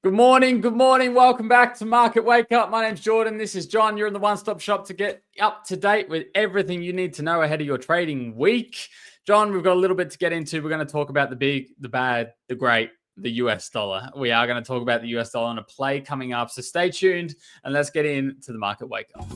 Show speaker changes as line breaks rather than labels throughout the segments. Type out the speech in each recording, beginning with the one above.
Good morning. Welcome back to Market Wake Up. My name's Jordan. This is John. You're in the one-stop shop to get up to date with everything you need to know ahead of your trading week. John, we've got a little bit to get into. We're going to talk about the big, the bad, the great, the US dollar. We are going to talk about the US dollar on a play coming up. So stay tuned and let's get into the Market Wake Up.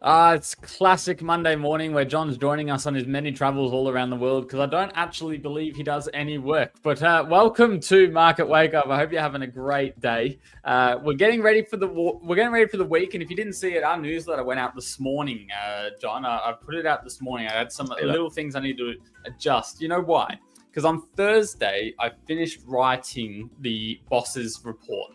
It's classic Monday morning where John's joining us on his many travels all around the world because I don't actually believe he does any work. But welcome to Market Wake Up. I hope you're having a great day. We're getting ready for the week, and if you didn't see it, our newsletter went out this morning. John, I put it out this morning. I had some little things I need to adjust. You know why? Because on Thursday I finished writing the boss's report.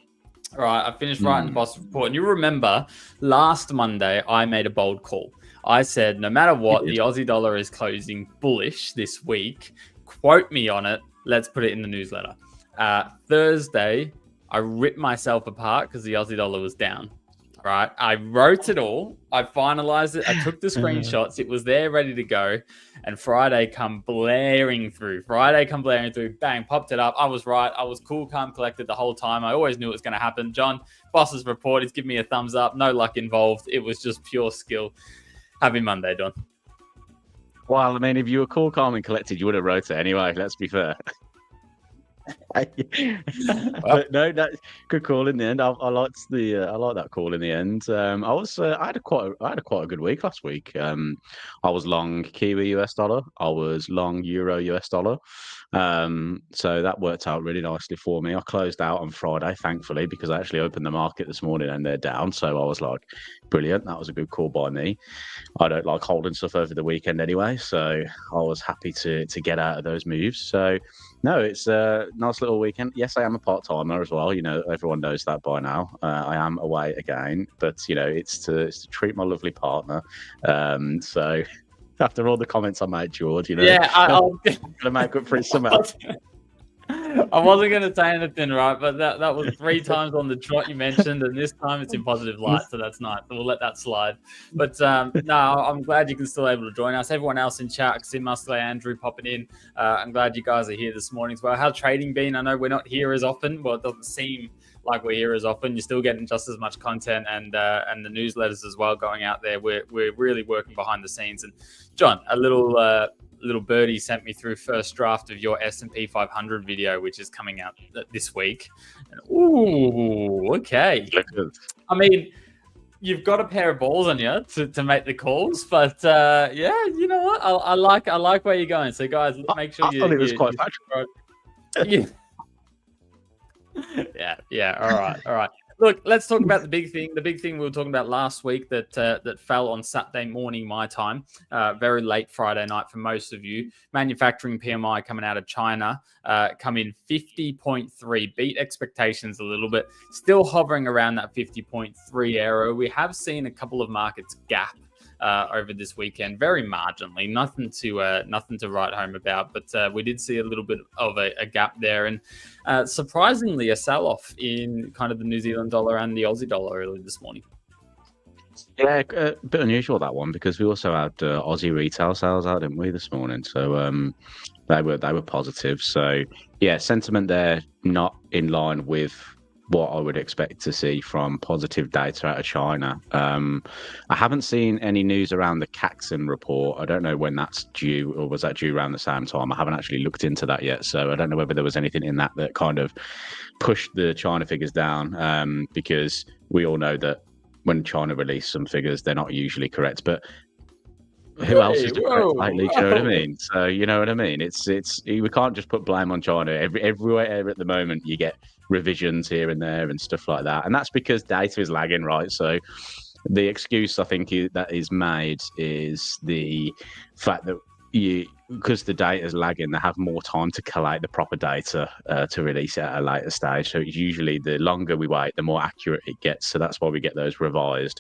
All right, I finished writing the boss report. And you remember last Monday, I made a bold call. I said, no matter what, the Aussie dollar is closing bullish this week. Quote me on it. Let's put it in the newsletter. Thursday, I ripped myself apart because the Aussie dollar was down. All right, I wrote it all. I finalized it. I took the screenshots. It was there ready to go. And Friday come blaring through. Bang, popped it up. I was right. I was cool, calm, collected the whole time. I always knew it was going to happen. John, boss's report, he's giving me a thumbs up. No luck involved. It was just pure skill. Happy Monday, John.
Well, I mean, if you were cool, calm, and collected, you would have wrote it anyway. Let's be fair. But no, that good call in the end. I liked that call in the end. I had quite a good week last week. I was long Kiwi US dollar. I was long Euro US dollar. So that worked out really nicely for me. I closed out on Friday, thankfully, because I actually opened the market this morning and they're down. So I was like, brilliant. That was a good call by me. I don't like holding stuff over the weekend anyway, so I was happy to get out of those moves. So no, it's a nice little weekend. Yes, I am a part-timer as well. You know, everyone knows that by now. I am away again, but you know, it's to treat my lovely partner. So after all the comments I made, George, you know, I'm gonna make up for it somehow.
I wasn't going to say anything, right? But that was 3 times on the trot you mentioned, and this time it's in positive light, so that's nice. So we'll let that slide. But no, I'm glad you can still able to join us. Everyone else in chat, Sim Muscle, Andrew popping in. I'm glad you guys are here this morning as well. How's trading been? I know we're not here as often. Well, it doesn't seem like we're here as often. You're still getting just as much content and the newsletters as well going out there. We're really working behind the scenes. And John, a little birdie sent me through first draft of your S&P 500 video, which is coming out this week. And, ooh, okay. I mean, you've got a pair of balls on you to make the calls, but yeah, you know what? I like where you're going. So guys, make sure
I thought it was quite factual.
Yeah. All right. Look, let's talk about the big thing. The big thing we were talking about last week that fell on Saturday morning, my time, very late Friday night for most of you. Manufacturing PMI coming out of China, come in 50.3, beat expectations a little bit, still hovering around that 50.3 area. We have seen a couple of markets gap over this weekend, very marginally, nothing to write home about, but we did see a little bit of a gap there, and surprisingly a sell-off in kind of the New Zealand dollar and the Aussie dollar early this morning.
Yeah, a bit unusual that one because we also had Aussie retail sales out, didn't we, this morning? So they were positive. So yeah, sentiment there not in line with what I would expect to see from positive data out of China. I haven't seen any news around the Caxton report. I don't know when that's due, or was that due around the same time? I haven't actually looked into that yet, so I don't know whether there was anything in that kind of pushed the China figures down, because we all know that when China release some figures, they're not usually correct, but who else is correct lately? Do you know what I mean? So you know what I mean. It's we can't just put blame on China. Everywhere at the moment, you get revisions here and there and stuff like that, and that's because data is lagging, right? So the excuse I think that is made is the fact that because the data is lagging, they have more time to collate the proper data to release it at a later stage. So it's usually the longer we wait, the more accurate it gets. So that's why we get those revised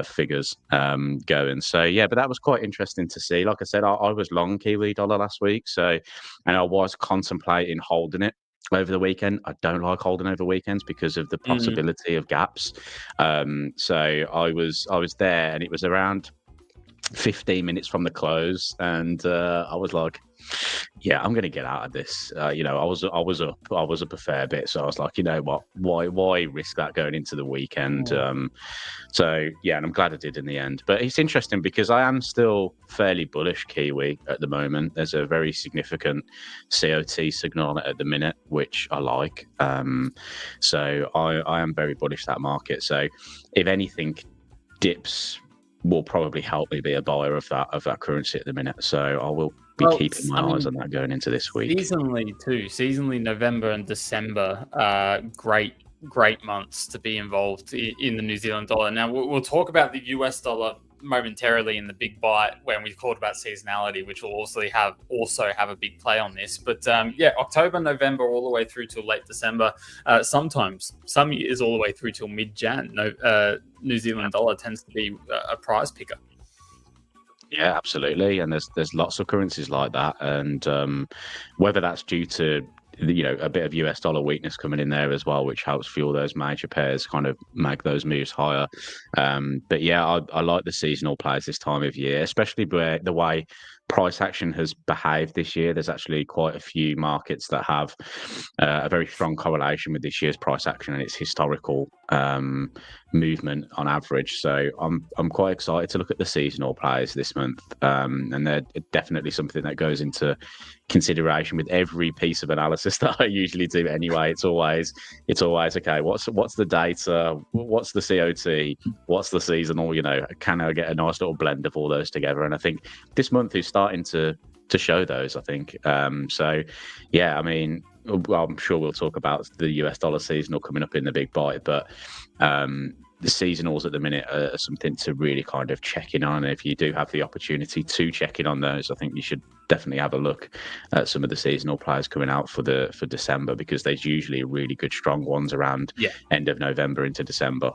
figures going. So yeah, but that was quite interesting to see. Like I said, I was long Kiwi dollar last week, and I was contemplating holding it. over the weekend. I don't like holding over weekends because of the possibility of gaps. So I was there, and it was around 15 minutes from the close, and I was like, yeah, I'm gonna get out of this. I was up a fair bit, so I was like, you know what, why risk that going into the weekend? So yeah, and I'm glad I did in the end. But it's interesting because I am still fairly bullish Kiwi at the moment. There's a very significant COT signal on it at the minute, which I like. So I am very bullish that market. So if anything dips, will probably help me be a buyer of that currency at the minute. So I will be keeping my eyes on that going into this week.
Seasonally, November and December, great months to be involved in the New Zealand dollar. Now we'll talk about the US dollar momentarily in the big bite when we talked about seasonality, which will also have a big play on this. But October, November, all the way through till late December. Sometimes some years all the way through till mid-Jan. New Zealand dollar tends to be a prize picker.
Yeah, absolutely. And there's lots of currencies like that, and whether that's due to a bit of US dollar weakness coming in there as well, which helps fuel those major pairs, kind of make those moves higher. But yeah, I like the seasonal plays this time of year, especially where the way price action has behaved this year. There's actually quite a few markets that have a very strong correlation with this year's price action and its historical movement on average. So I'm quite excited to look at the seasonal plays this month, and they're definitely something that goes into consideration with every piece of analysis that I usually do anyway. It's always okay, what's the data, what's the COT, what's the seasonal, can I get a nice little blend of all those together? And I think this month is starting to show those, I think. So yeah, I mean, I'm sure we'll talk about the US dollar seasonal coming up in the big bite, but the seasonals at the minute are something to really kind of check in on. If you do have the opportunity to check in on those, I think you should definitely have a look at some of the seasonal players coming out for December, because there's usually really good strong ones around end of November into December.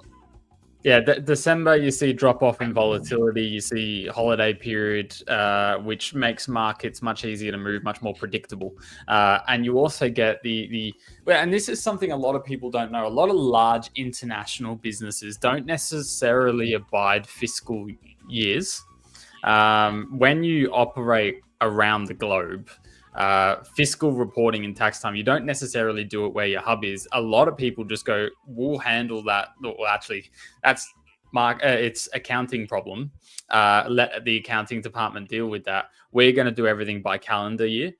Yeah, December, you see drop off in volatility. You see holiday period, which makes markets much easier to move, much more predictable. And you also get and this is something a lot of people don't know. A lot of large international businesses don't necessarily abide fiscal years. When you operate around the globe, fiscal reporting and tax time, you don't necessarily do it where your hub is. A lot of people just go, we'll handle that. Well, actually, that's it's accounting problem. Let the accounting department deal with that. We're going to do everything by calendar year.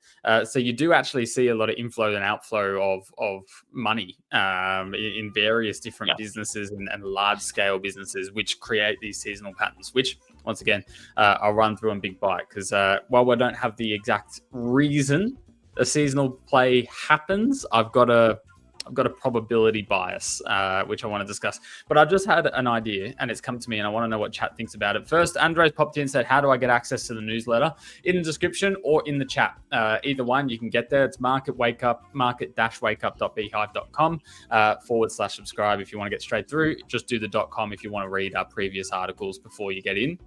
So you do actually see a lot of inflow and outflow of money in various different businesses and large scale businesses, which create these seasonal patterns, which once again, I'll run through on Big Bite, because while we don't have the exact reason a seasonal play happens, I've got a probability bias, which I want to discuss. But I just had an idea, and it's come to me, and I want to know what chat thinks about it. First, Andre's popped in and said, how do I get access to the newsletter? In the description or in the chat. Either one, you can get there. It's market-wakeup.beehive.com /subscribe if you want to get straight through. Just do the .com if you want to read our previous articles before you get in.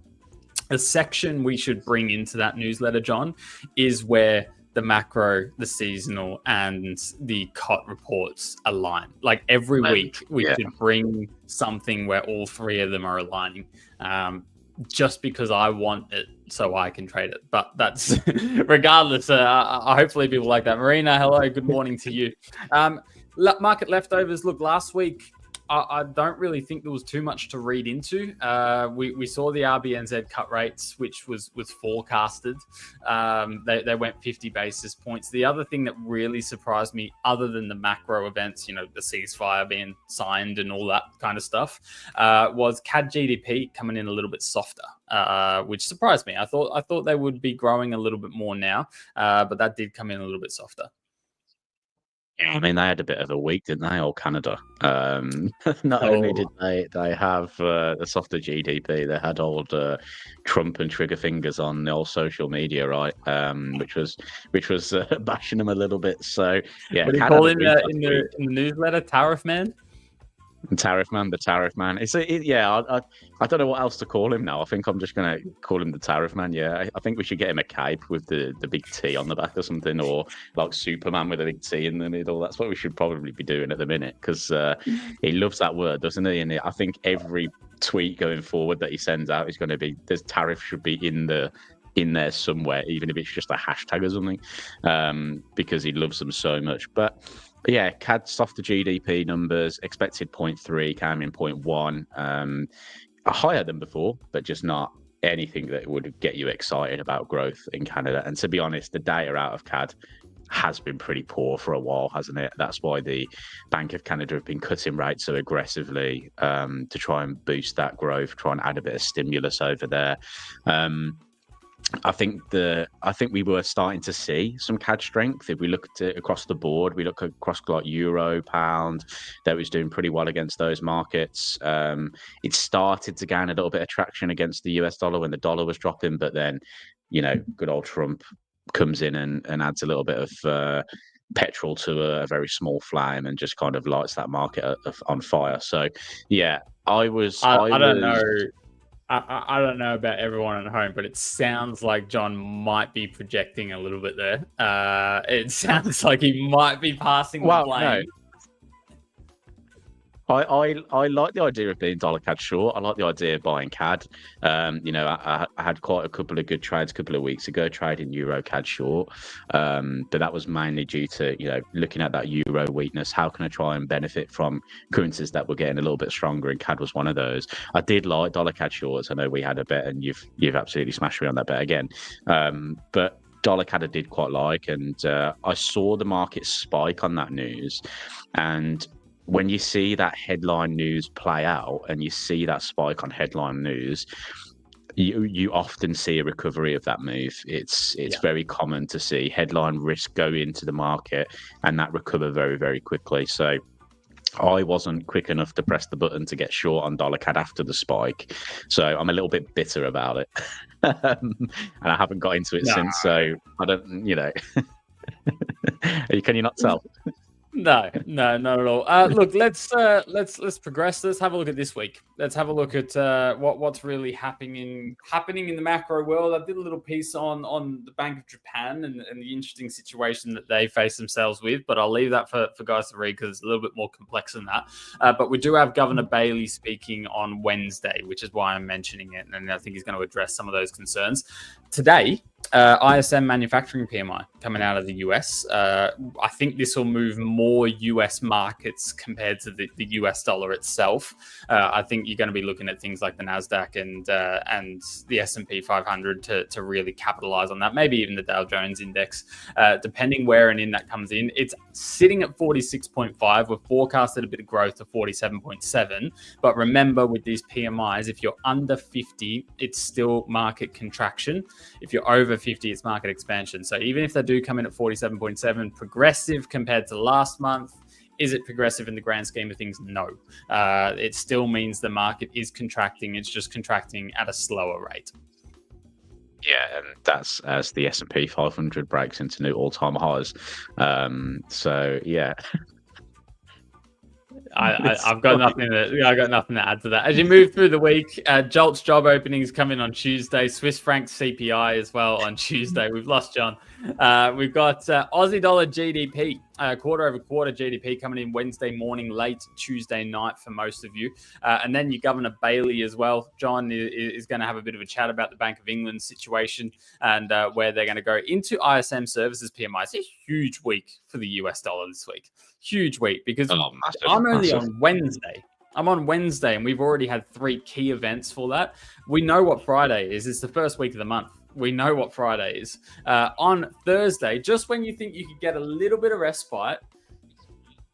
The section we should bring into that newsletter, John, is where the macro, the seasonal, and the COT reports align. Like every week, we should bring something where all three of them are aligning, just because I want it so I can trade it. But that's regardless. Hopefully people like that. Marina, hello, good morning to you. Market leftovers. Look, last week, I don't really think there was too much to read into. We saw the RBNZ cut rates, which was forecasted. They went 50 basis points. The other thing that really surprised me, other than the macro events, the ceasefire being signed and all that kind of stuff, was CAD GDP coming in a little bit softer, which surprised me. I thought they would be growing a little bit more now, but that did come in a little bit softer.
I mean, they had a bit of a week, didn't they, or Canada? Not only did they have the softer GDP, they had old Trump and trigger fingers on the old social media, right? Which was bashing them a little bit. So yeah,
what do you call him in the newsletter? Tariff man.
The tariff man. I don't know what else to call him now. I think I'm just gonna call him the tariff man. Yeah, I think we should get him a cape with the big T on the back or something, or like Superman with a big T in the middle. That's what we should probably be doing at the minute because he loves that word, doesn't he? And I think every tweet going forward that he sends out is going to be there's tariff should be in there somewhere, even if it's just a hashtag or something, because he loves them so much. But yeah, CAD softer GDP numbers, expected 0.3, came in 0.1, higher than before, but just not anything that would get you excited about growth in Canada. And to be honest, the data out of CAD has been pretty poor for a while, hasn't it? That's why the Bank of Canada have been cutting rates so aggressively to try and boost that growth, try and add a bit of stimulus over there. I think we were starting to see some CAD strength. If we look at it across the board, we look across like euro, pound, that was doing pretty well against those markets. It started to gain a little bit of traction against the US dollar when the dollar was dropping, but then, good old Trump comes in and adds a little bit of petrol to a very small flame and just kind of lights that market on fire. So, yeah, I
don't know. I don't know about everyone at home, but it sounds like John might be projecting a little bit there. It sounds like he might be passing the blame. No.
I like the idea of being dollar CAD short. I like the idea of buying CAD. I had quite a couple of good trades a couple of weeks ago, trading euro CAD short. But that was mainly due to, looking at that euro weakness. How can I try and benefit from currencies that were getting a little bit stronger? And CAD was one of those. I did like dollar CAD shorts. I know we had a bet and you've absolutely smashed me on that bet again. But dollar CAD I did quite like, and I saw the market spike on that news. And when you see that headline news play out and you see that spike on headline news, you often see a recovery of that move. It's very common to see headline risk go into the market and that recover very, very quickly. So I wasn't quick enough to press the button to get short on dollar CAD after the spike. So I'm a little bit bitter about it. And I haven't got into it since. So I don't, can you not tell?
No, not at all. Look, let's progress. Let's have a look at this week. Let's have a look at what's really happening in the macro world. I did a little piece on the Bank of Japan and the interesting situation that they face themselves with, but I'll leave that for guys to read because it's a little bit more complex than that. But we do have Governor Bailey speaking on Wednesday, which is why I'm mentioning it, and I think he's going to address some of those concerns. Today, ISM manufacturing PMI coming out of the US. I think this will move more US markets compared to the US dollar itself. I think you're going to be looking at things like the NASDAQ and the S&P 500 to really capitalize on that. Maybe even the Dow Jones index, depending where and in that comes in. It's sitting at 46.5. We've forecasted a bit of growth to 47.7. But remember, with these PMIs, if you're under 50, it's still market contraction. If you're over 50, it's market expansion. So even if they do come in at 47.7, progressive compared to last month, is it progressive in the grand scheme of things? No. It still means the market is contracting. It's just contracting at a slower rate.
Yeah, and that's as the S&P 500 breaks into new all-time highs. So yeah.
I've got nothing to add to that. As you move through the week, JOLTS job openings come in on Tuesday, Swiss franc CPI as well on Tuesday. We've lost John. We've got Aussie dollar GDP, quarter over quarter GDP coming in Wednesday morning, late Tuesday night for most of you. And then your Governor Bailey as well. John is going to have a bit of a chat about the Bank of England situation and where they're going to go into ISM services PMI. It's a huge week for the US dollar this week. Huge week because I'm only on Wednesday. I'm on Wednesday and we've already had 3 key events for that. We know what Friday is. It's the first week of the month. We know what Friday is. On Thursday, just when you think you could get a little bit of respite,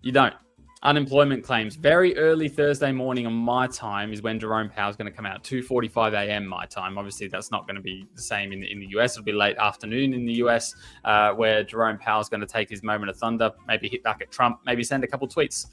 you don't. Unemployment claims. Very early Thursday morning on my time is when Jerome Powell's going to come out, 2:45 a.m. my time. Obviously, that's not going to be the same in the US. It'll be late afternoon in the US where Jerome Powell's going to take his moment of thunder, maybe hit back at Trump, maybe send a couple tweets.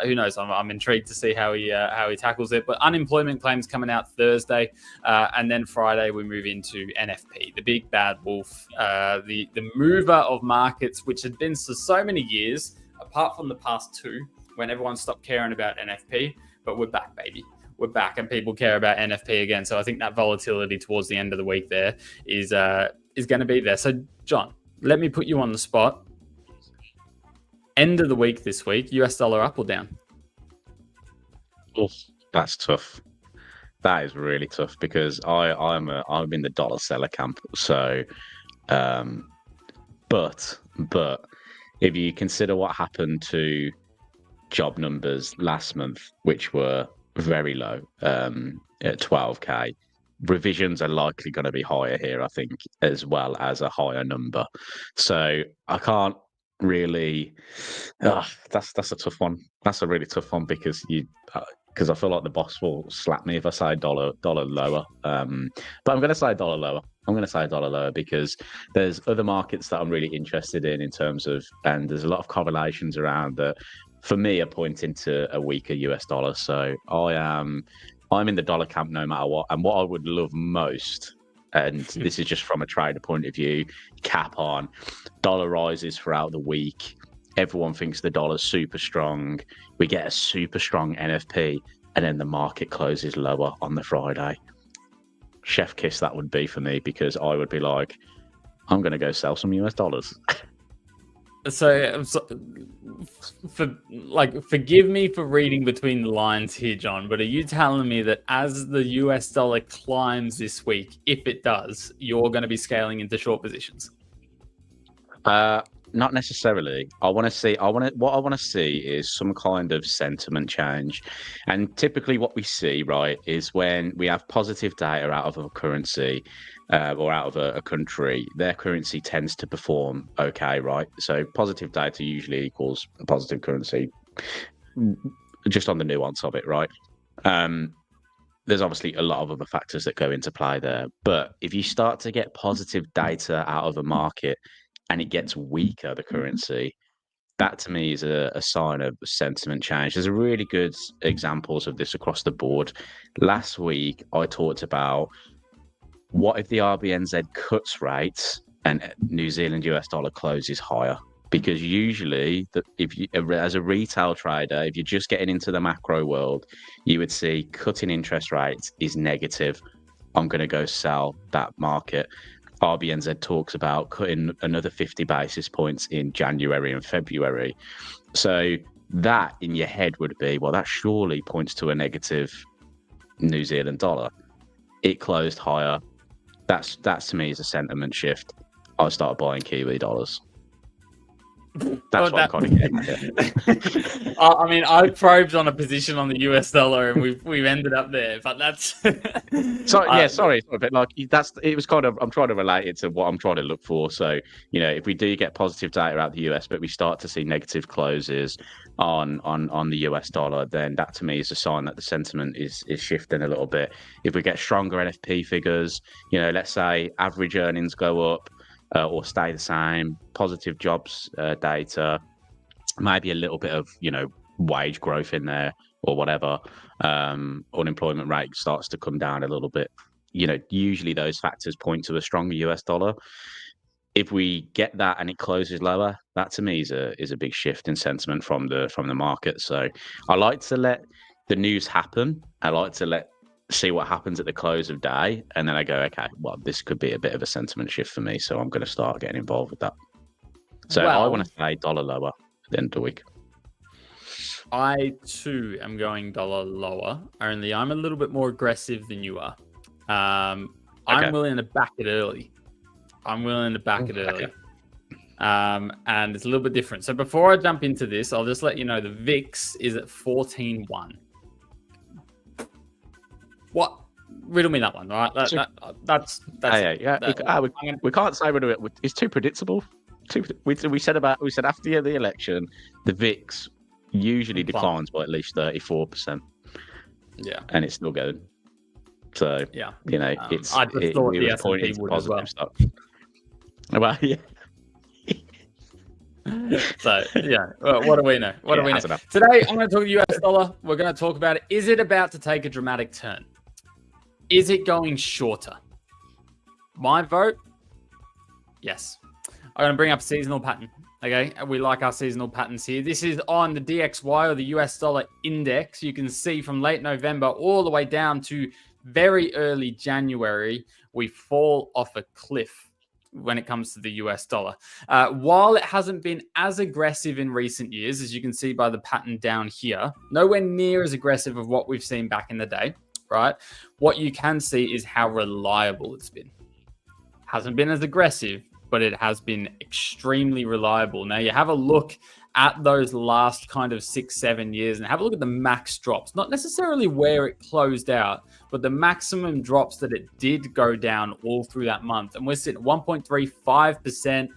Who knows? I'm intrigued to see how he tackles it. But unemployment claims coming out Thursday. And then Friday, we move into NFP, the big bad wolf, the mover of markets, which had been for so many years, apart from the past 2, when everyone stopped caring about NFP, but we're back, baby. We're back, and people care about NFP again. So I think that volatility towards the end of the week there is going to be there. So John, let me put you on the spot. End of the week this week, US dollar up or down?
Oof, that's tough. That is really tough because I'm in the dollar seller camp. So, but if you consider what happened to job numbers last month, which were very low, at 12K, revisions are likely going to be higher here, I think, as well as a higher number. So I can't really. That's a tough one. That's a really tough one because I feel like the boss will slap me if I say dollar lower. But I'm going to say dollar lower. I'm going to say dollar lower because there's other markets that I'm really interested in terms of, and there's a lot of correlations around that. For me, are pointing to a weaker US dollar. So I'm in the dollar camp no matter what. And what I would love most, and this is just from a trader point of view, cap on dollar rises throughout the week. Everyone thinks the dollar's super strong. We get a super strong NFP, and then the market closes lower on the Friday. Chef kiss that would be for me because I would be like, I'm going to go sell some US dollars.
So, forgive me for reading between the lines here, John, but are you telling me that as the US dollar climbs this week, if it does, you're going to be scaling into short positions?
Not necessarily. What I want to see is some kind of sentiment change. And typically what we see, right, is when we have positive data out of a currency, or out of a country, their currency tends to perform okay, right? So positive data usually equals a positive currency, just on the nuance of it, right? There's obviously a lot of other factors that go into play there. But if you start to get positive data out of a market and it gets weaker, the currency, that to me is a sign of sentiment change. There's really good examples of this across the board. Last week, I talked about what if the RBNZ cuts rates and New Zealand US dollar closes higher? Because usually, if you, as a retail trader, if you're just getting into the macro world, you would see cutting interest rates is negative. I'm going to go sell that market. RBNZ talks about cutting another 50 basis points in January and February. So that in your head would be, well, that surely points to a negative New Zealand dollar. It closed higher. That's to me is a sentiment shift. I'll start buying Kiwi dollars. That's what I'm kind of getting at.
I mean, I probed on a position on the US dollar, and we've ended up there. But that's
sorry, but like it was kind of, I'm trying to relate it to what I'm trying to look for. So if we do get positive data out of the US, but we start to see negative closes on the US dollar, then that to me is a sign that the sentiment is shifting a little bit. If we get stronger NFP figures, let's say average earnings go up. Or stay the same, positive jobs data, maybe a little bit of, wage growth in there or whatever. Unemployment rate starts to come down a little bit. Usually those factors point to a stronger US dollar. If we get that and it closes lower, that to me is a big shift in sentiment from the market. So I like to let the news happen. I like to see what happens at the close of day, and then I go, okay, well, this could be a bit of a sentiment shift for me, so I'm going to start getting involved with that. So I want to say dollar lower at the end of the week.
I too am going dollar lower, only I'm a little bit more aggressive than you are. I'm willing to back it early. And it's a little bit different. So before I jump into this, I'll just let you know the VIX is at 14.1. What? Riddle me that one, right? That's we can't say riddle it. It's too predictable. We said after the election, the VIX usually declines by at least 34%. Yeah,
and it's still going. So
yeah,
it's.
I just thought the S&P would as well.
Stuff. Well, yeah.
So what do we know? Today I'm going to talk US dollar. We're going to talk about it. Is it about to take a dramatic turn? Is it going shorter? My vote, yes. I'm going to bring up a seasonal pattern. Okay, and we like our seasonal patterns here. This is on the DXY or the US dollar index. You can see from late November all the way down to very early January, we fall off a cliff when it comes to the US dollar. While it hasn't been as aggressive in recent years, as you can see by the pattern down here, nowhere near as aggressive of what we've seen back in the day, right? What you can see is how reliable it's been. Hasn't been as aggressive, but it has been extremely reliable. Now you have a look at those last kind of 6-7 years and have a look at the max drops, not necessarily where it closed out, but the maximum drops that it did go down all through that month. And we're sitting at 1.35%,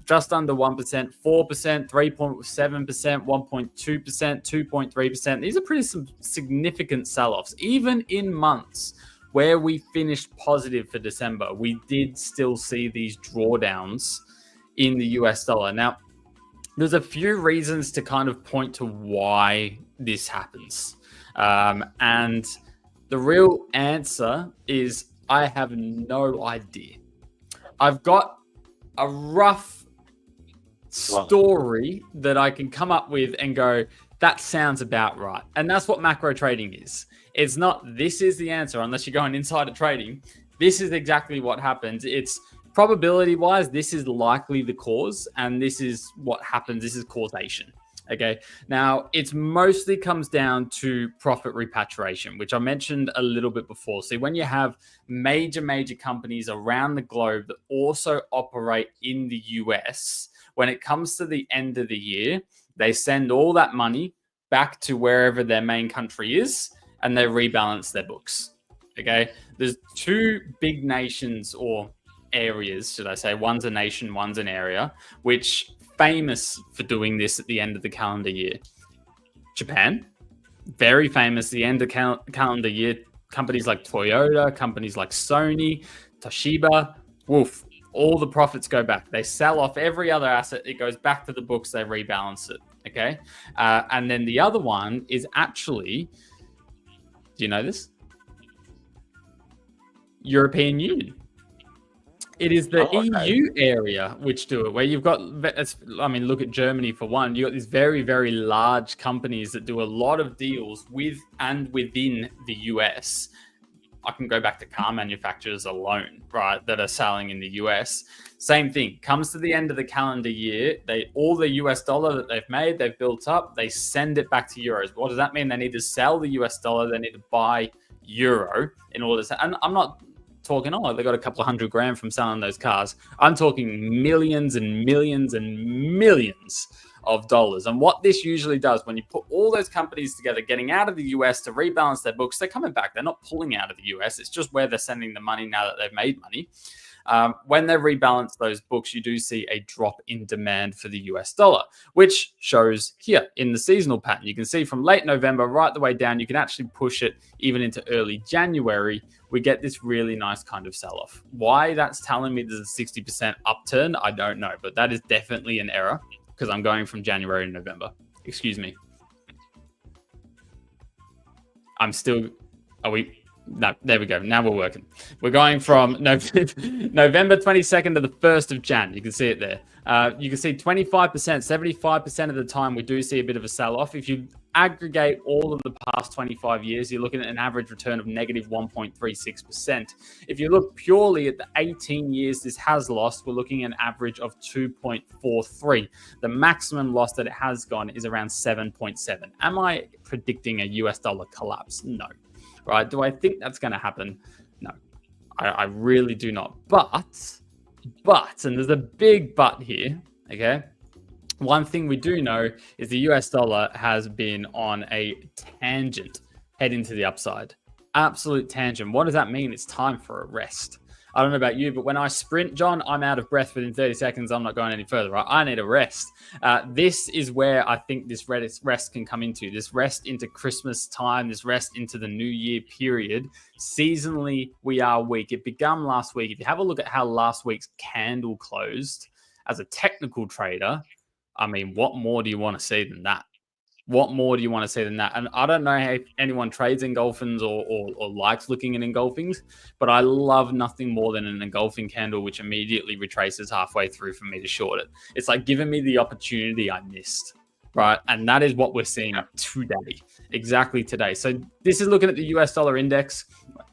just under 1%, 4%, 3.7%, 1.2%, 2.3%. These are pretty significant sell-offs, even in months where we finished positive for December. We did still see these drawdowns in the US dollar. Now, there's a few reasons to kind of point to why this happens. And the real answer is I have no idea. I've got a rough story that I can come up with and go, that sounds about right. And that's what macro trading is. It's not, this is the answer, unless you're going insider trading. This is exactly what happens. It's probability wise, this is likely the cause, and this is what happens. This is causation. Okay. Now, it mostly comes down to profit repatriation, which I mentioned a little bit before. See, when you have major companies around the globe that also operate in the US, when it comes to the end of the year, they send all that money back to wherever their main country is, and they rebalance their books. Okay. There's two big nations or areas, should I say. One's a nation, one's an area, which famous for doing this at the end of the calendar year. Japan, very famous, the end of calendar year. Companies like Toyota, companies like Sony, Toshiba, woof, all the profits go back. They sell off every other asset. It goes back to the books. They rebalance it. Okay. And then the other one is actually, do you know this? European Union. It is the EU area which do it, where you've got, I mean, look at Germany for one. You've got these very large companies that do a lot of deals with and within the US. I can go back to car manufacturers alone, right, that are selling in the US. Same thing, comes to the end of the calendar year, all the US dollar that they've made, they've built up, they send it back to euros. What does that mean? They need to sell the US dollar, they need to buy euro in order to, and I'm not talking, they got a couple of $100,000 from selling those cars. I'm talking millions and millions and millions of dollars. And what this usually does, when you put all those companies together, getting out of the US to rebalance their books, they're coming back. They're not pulling out of the US. It's just where they're sending the money now that they've made money. When they rebalance those books, you do see a drop in demand for the US dollar, which shows here in the seasonal pattern. You can see from late November right the way down, you can actually push it even into early January. We get this really nice kind of sell-off. Why that's telling me there's a 60% upturn, I don't know, but that is definitely an error because I'm going from January to November. Excuse me. I'm still, no, there we go. Now we're working. We're going from November 22nd to the 1st of Jan. You can see it there. You can see 25%, 75% of the time we do see a bit of a sell-off. If you aggregate all of the past 25 years, you're looking at an average return of negative 1.36%. If you look purely at the 18 years this has lost, we're looking at an average of 2.43. The maximum loss that it has gone is around 7.7. Am I predicting a US dollar collapse? No. Right? Do I think that's going to happen? No, I really do not. But, and there's a big but here, okay? One thing we do know is the US dollar has been on a tangent heading to the upside. Absolute tangent. What does that mean? It's time for a rest. I don't know about you, but when I sprint, John, I'm out of breath within 30 seconds. I'm not going any further, right? I need a rest. This is where I think this rest can come into. This rest into Christmas time, this rest into the New Year period. Seasonally, we are weak. It began last week. If you have a look at how last week's candle closed, as a technical trader, I mean, what more do you want to see than that? What more do you want to see than that? And I don't know if anyone trades engulfings or likes looking at engulfings, but I love nothing more than an engulfing candle which immediately retraces halfway through for me to short it. It's like giving me the opportunity I missed, right? And that is what we're seeing today, exactly today. So this is looking at the US dollar index,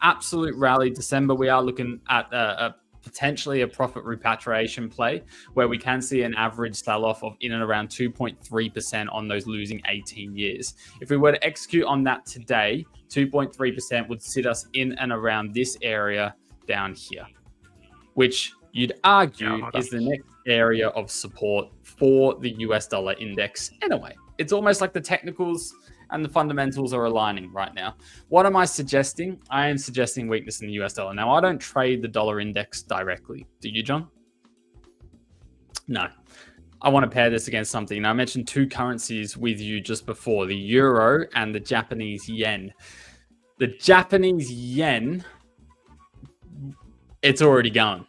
absolute rally December. We are looking at potentially a profit repatriation play where we can see an average sell-off of in and around 2.3% on those losing 18 years. If we were to execute on that today, 2.3% would sit us in and around this area down here, which you'd argue is the next area of support for the US dollar index anyway. It's almost like the technicals and the fundamentals are aligning right now. What am I suggesting? I am suggesting weakness in the US dollar. Now, I don't trade the dollar index directly. Do you, John? No. I want to pair this against something. Now, I mentioned two currencies with you just before, the euro and the Japanese yen. The Japanese yen, it's already gone.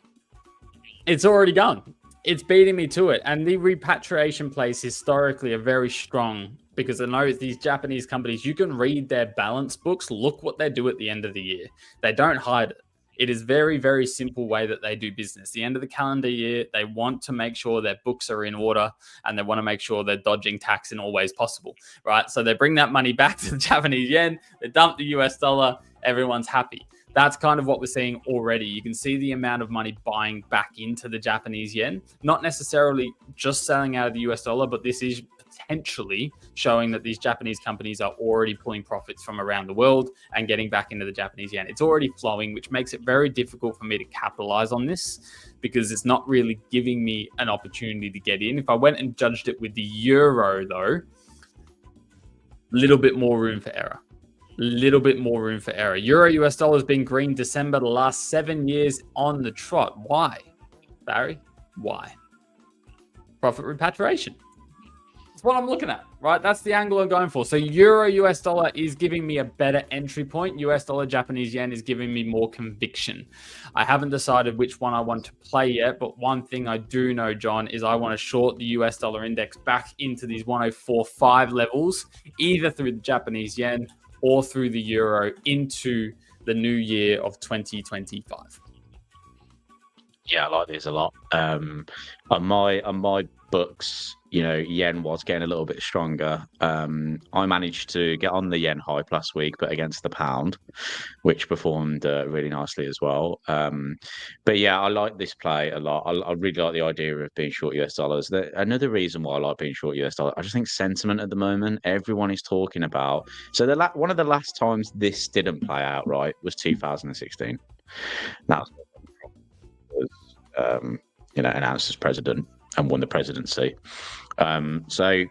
It's already gone. It's beating me to it. And the repatriation plays historically are very strong because I know these Japanese companies, you can read their balance books. Look what they do at the end of the year. They don't hide it. It is very, very simple way that they do business. The end of the calendar year, they want to make sure their books are in order and they want to make sure they're dodging tax in all ways possible, right? So they bring that money back to the Japanese yen, they dump the US dollar, everyone's happy. That's kind of what we're seeing already. You can see the amount of money buying back into the Japanese yen, not necessarily just selling out of the US dollar, but this is potentially showing that these Japanese companies are already pulling profits from around the world and getting back into the Japanese yen. It's already flowing, which makes it very difficult for me to capitalize on this because it's not really giving me an opportunity to get in. If I went and judged it with the euro, though, a little bit more room for error. Little bit more room for error. Euro US dollar has been green December the last 7 years on the trot. Why, Barry? Why? Profit repatriation. That's what I'm looking at, right? That's the angle I'm going for. So Euro US dollar is giving me a better entry point. US dollar Japanese yen is giving me more conviction. I haven't decided which one I want to play yet, but one thing I do know, John, is I want to short the US dollar index back into these 104.5 levels, either through the Japanese yen or through the euro into the new year of 2025.
Yeah, I like these a lot. On my books, yen was getting a little bit stronger. I managed to get on the yen hype last week, but against the pound, which performed really nicely as well. But yeah, I like this play a lot. I really like the idea of being short US dollars. Another reason why I like being short US dollar, I just think sentiment at the moment, everyone is talking about. So one of the last times this didn't play out right was 2016. That was announced as president and won the presidency. So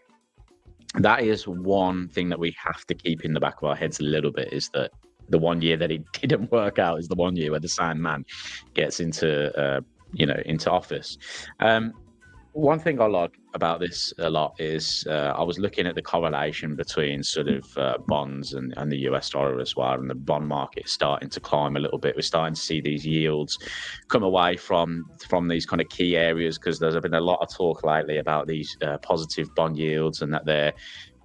that is one thing that we have to keep in the back of our heads a little bit, is that the 1 year that it didn't work out is the 1 year where the same man gets into office. One thing I like about this a lot is I was looking at the correlation between sort of bonds and the US dollar as well, and the bond market is starting to climb a little bit. We're starting to see these yields come away from these kind of key areas, because there's been a lot of talk lately about these positive bond yields and that they're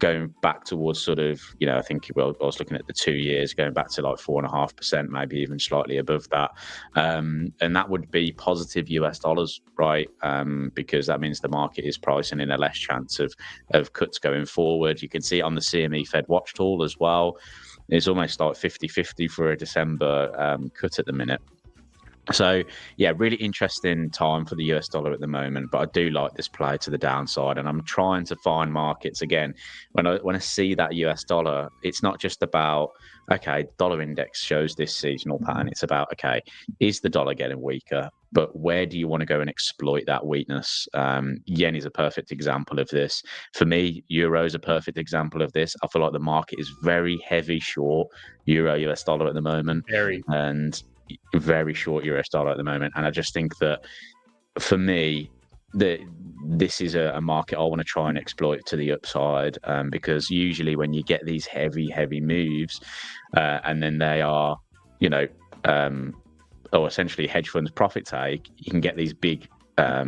going back towards sort of, I think I was looking at the 2 years going back to like 4.5%, maybe even slightly above that. And that would be positive US dollars, right? Because that means the market is pricing in a less chance of cuts going forward. You can see it on the CME Fed Watch tool as well. It's almost like 50-50 for a December cut at the minute. So, yeah, really interesting time for the US dollar at the moment, but I do like this play to the downside, and I'm trying to find markets again. When I see that US dollar, it's not just about, okay, dollar index shows this seasonal pattern. It's about, okay, is the dollar getting weaker? But where do you want to go and exploit that weakness? Yen is a perfect example of this. For me, euro is a perfect example of this. I feel like the market is very heavy short euro US dollar at the moment. And very short US dollar at the moment. And I just think that for me, this is a market I want to try and exploit to the upside, because usually when you get these heavy moves and then they are, or essentially hedge funds profit take, you can get these big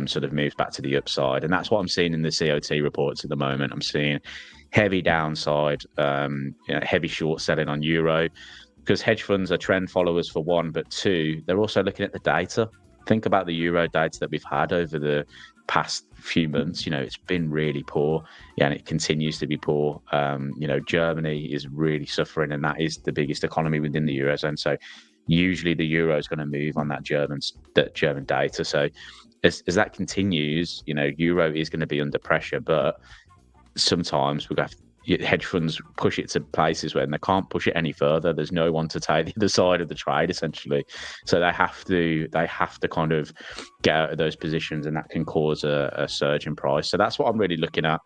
sort of moves back to the upside. And that's what I'm seeing in the COT reports at the moment. I'm seeing heavy downside, heavy short selling on euro, because hedge funds are trend followers for one, but two, they're also looking at the data. Think about the euro data that we've had over the past few months. It's been really poor, and it continues to be poor. Germany is really suffering, and that is the biggest economy within the eurozone. So usually the euro is going to move on that German data. So as that continues, euro is going to be under pressure, but sometimes we're going to have hedge funds push it to places where they can't push it any further. There's no one to take the other side of the trade, essentially. So they have to kind of get out of those positions, and that can cause a surge in price. So that's what I'm really looking at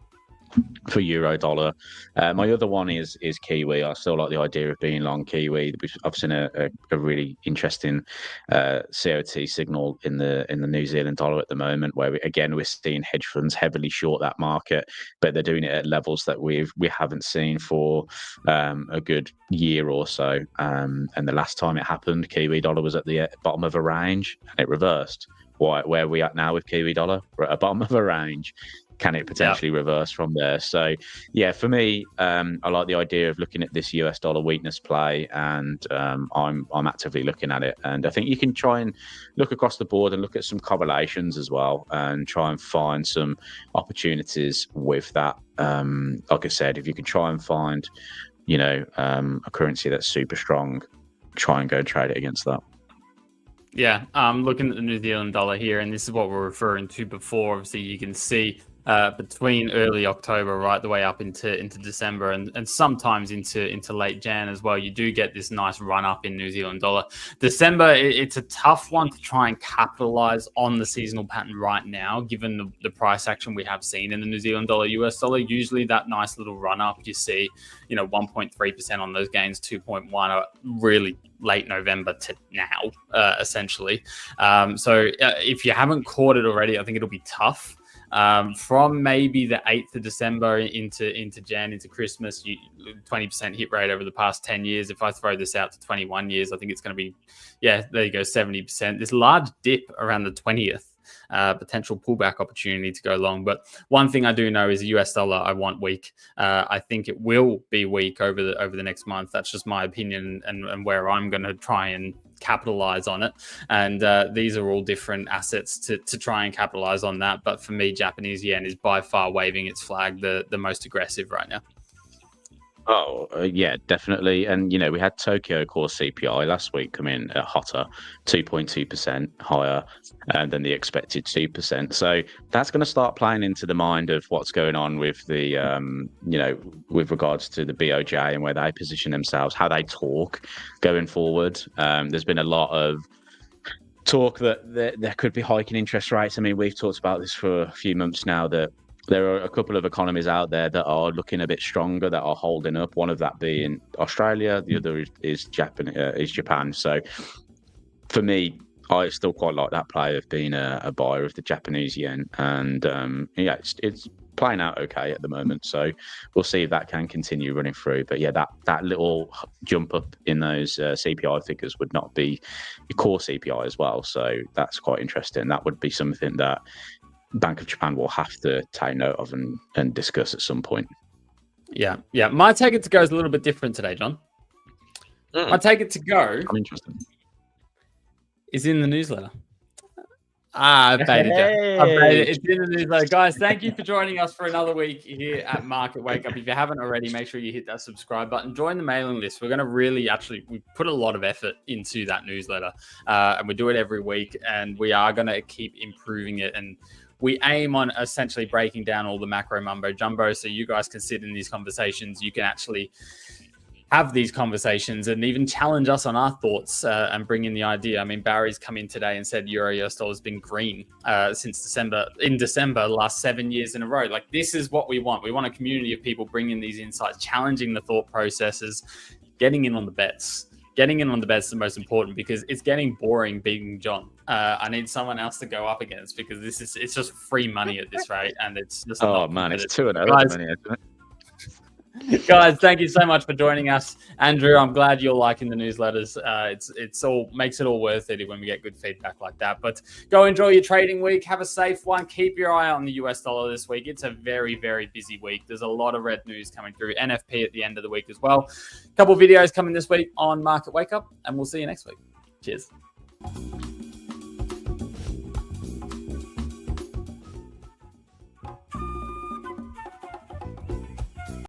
for euro dollar. My other one is Kiwi. I still like the idea of being long Kiwi. I've seen a really interesting COT signal in the New Zealand dollar at the moment, where we're seeing hedge funds heavily short that market, but they're doing it at levels that we haven't seen for a good year or so. And the last time it happened, Kiwi dollar was at the bottom of a range, and it reversed. Where are we at now with Kiwi dollar? We're at the bottom of a range. Can it potentially reverse from there? So, yeah, for me, I like the idea of looking at this US dollar weakness play, and I'm actively looking at it. And I think you can try and look across the board and look at some correlations as well, and try and find some opportunities with that. Like I said, if you can try and find, a currency that's super strong, try and go and trade it against that.
Yeah, looking at the New Zealand dollar here, and this is what we're referring to before. Obviously, you can see between early October right the way up into December, and sometimes into late Jan as well, you do get this nice run up in New Zealand dollar. December, it's a tough one to try and capitalize on the seasonal pattern right now, given the price action we have seen in the New Zealand dollar, US dollar. Usually that nice little run up you see, 1.3% on those gains, 2.1 are really late November to now, essentially. So if you haven't caught it already, I think it'll be tough. From maybe the 8th of December into Jan, into Christmas, 20% hit rate over the past 10 years. If I throw this out to 21 years, I think it's going to be, there you go, 70%. This large dip around the 20th. Potential pullback opportunity to go long. But one thing I do know is the US dollar I want weak. I think it will be weak over the next month. That's just my opinion and where I'm going to try and capitalize on it. And these are all different assets to try and capitalize on that. But for me, Japanese yen is by far waving its flag the most aggressive right now.
Oh, yeah, definitely. And, we had Tokyo core CPI last week come in hotter, 2.2% higher than the expected 2%. So that's going to start playing into the mind of what's going on with the, with regards to the BOJ and where they position themselves, how they talk going forward. There's been a lot of talk that there could be hiking interest rates. I mean, we've talked about this for a few months now, that there are a couple of economies out there that are looking a bit stronger, that are holding up. One of that being Australia, the other is Japan. So for me, I still quite like that play of being a buyer of the Japanese yen, and it's playing out okay at the moment. So we'll see if that can continue running through. But yeah, that little jump up in those CPI figures would not be your core CPI as well. So that's quite interesting. That would be something that Bank of Japan will have to take note of and discuss at some point.
Yeah. My take it to go is a little bit different today, John. My take it to go.
I'm interested.
Is in the newsletter. I baited you. It's in the newsletter. Guys, thank you for joining us for another week here at Market Wake Up. If you haven't already, make sure you hit that subscribe button. Join the mailing list. We're going to we put a lot of effort into that newsletter, and we do it every week, and we are going to keep improving it. And we aim on essentially breaking down all the macro mumbo jumbo, so you guys can sit in these conversations. You can actually have these conversations and even challenge us on our thoughts and bring in the idea. I mean, Barry's come in today and said Euro US dollar has been green since December, the last 7 years in a row. Like, this is what we want. We want a community of people bringing these insights, challenging the thought processes, getting in on the bets. Getting in on the bets is the most important, because it's getting boring being John. I need someone else to go up against, because it's just free money at this rate, and it's just
it's 2-0 at the minute, isn't it?
Guys, thank you so much for joining us. Andrew, I'm glad you're liking the newsletters. It's all makes it all worth it when we get good feedback like that. But go enjoy your trading week. Have a safe one. Keep your eye on the US dollar this week. It's a very, very busy week. There's a lot of red news coming through. NFP at the end of the week as well. A couple of videos coming this week on Market Wake Up, and we'll see you next week. Cheers.